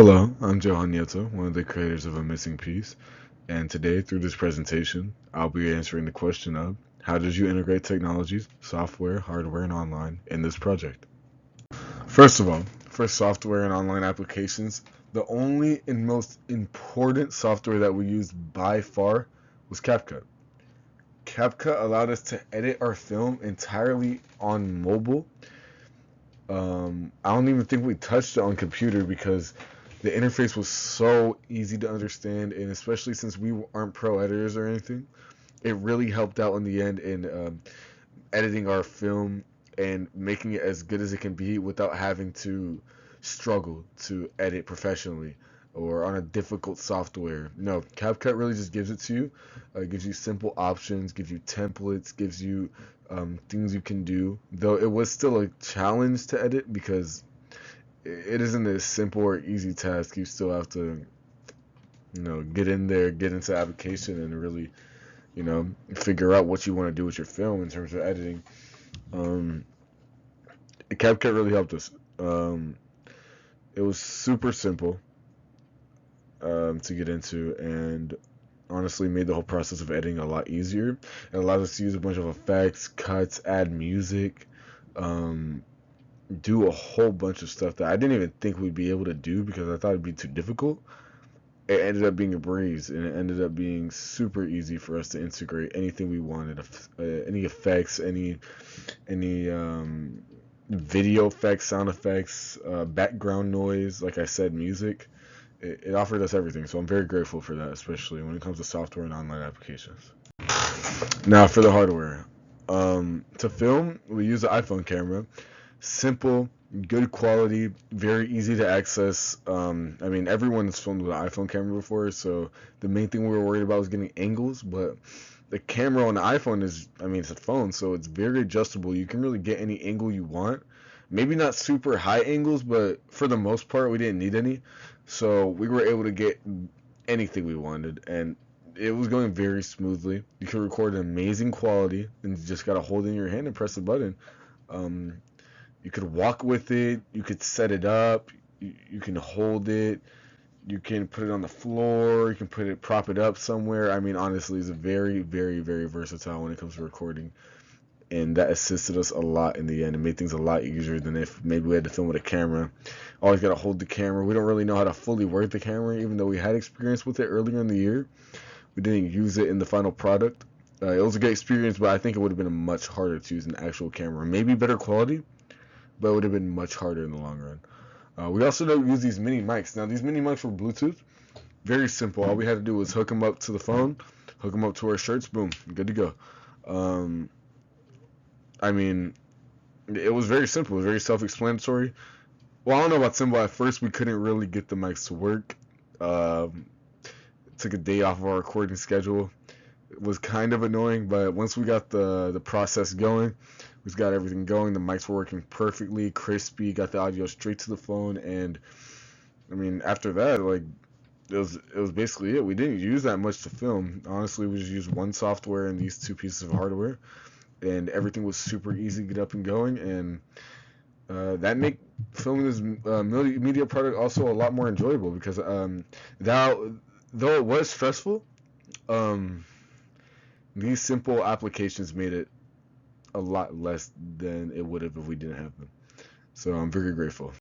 Hello, I'm Johan Nieto, one of the creators of A Missing Piece, and today, through this presentation, I'll be answering the question of how did you integrate technologies, software, hardware, and online in this project? First of all, for software and online applications, the only and most important software that we used by far was CapCut. CapCut allowed us to edit our film entirely on mobile. I don't even think we touched it on computer because the interface was so easy to understand, and especially since we aren't pro editors or anything, it really helped out in the end in editing our film and making it as good as it can be without having to struggle to edit professionally or on a difficult software. No, CapCut really just gives it to you. Gives you simple options, gives you templates, gives you things you can do. Though it was still a challenge to edit because it isn't a simple or easy task. You still have to, get in there, get into the application, and really, figure out what you want to do with your film in terms of editing. CapCut really helped us. It was super simple to get into, and honestly made the whole process of editing a lot easier. It allowed us to use a bunch of effects, cuts, add music, do a whole bunch of stuff that I didn't even think we'd be able to do because I thought it'd be too difficult. It ended up being a breeze, and it ended up being super easy for us to integrate anything we wanted, any effects, any video effects, sound effects, background noise, like I said, music. It offered us everything, so I'm very grateful for that, especially when it comes to software and online applications. Now for the hardware. To film, we use the iPhone camera. Simple, good quality, very easy to access. Everyone's filmed with an iPhone camera before, so the main thing we were worried about was getting angles, but the camera on the iPhone it's a phone, so it's very adjustable. You can really get any angle you want. Maybe not super high angles, but for the most part, we didn't need any. So we were able to get anything we wanted, and it was going very smoothly. You could record an amazing quality, and you just gotta hold it in your hand and press the button. You could walk with it, you could set it up, you can hold it, you can put it on the floor, you can prop it up somewhere. Honestly, it's very, very, very versatile when it comes to recording, and that assisted us a lot in the end. It made things a lot easier than if maybe we had to film with a camera. Always gotta hold the camera. We don't really know how to fully work the camera, even though we had experience with it earlier in the year. We didn't use it in the final product. It was a good experience, but I think it would have been much harder to use an actual camera. Maybe better quality, but it would have been much harder in the long run. We also don't use these mini mics. Now, these mini mics were Bluetooth. Very simple. All we had to do was hook them up to the phone, hook them up to our shirts, boom, good to go. It was very simple. It was very self-explanatory. Well, I don't know about simple. At first, we couldn't really get the mics to work. Took a day off of our recording schedule. It was kind of annoying, but once we got the process going, we got everything going. The mics were working perfectly, crispy, got the audio straight to the phone, and after that, it was basically it. We didn't use that much to film. Honestly, we just used one software and these two pieces of hardware, and everything was super easy to get up and going, and that made filming this media product also a lot more enjoyable because though it was stressful, these simple applications made it a lot less than it would have if we didn't have them. So I'm very grateful.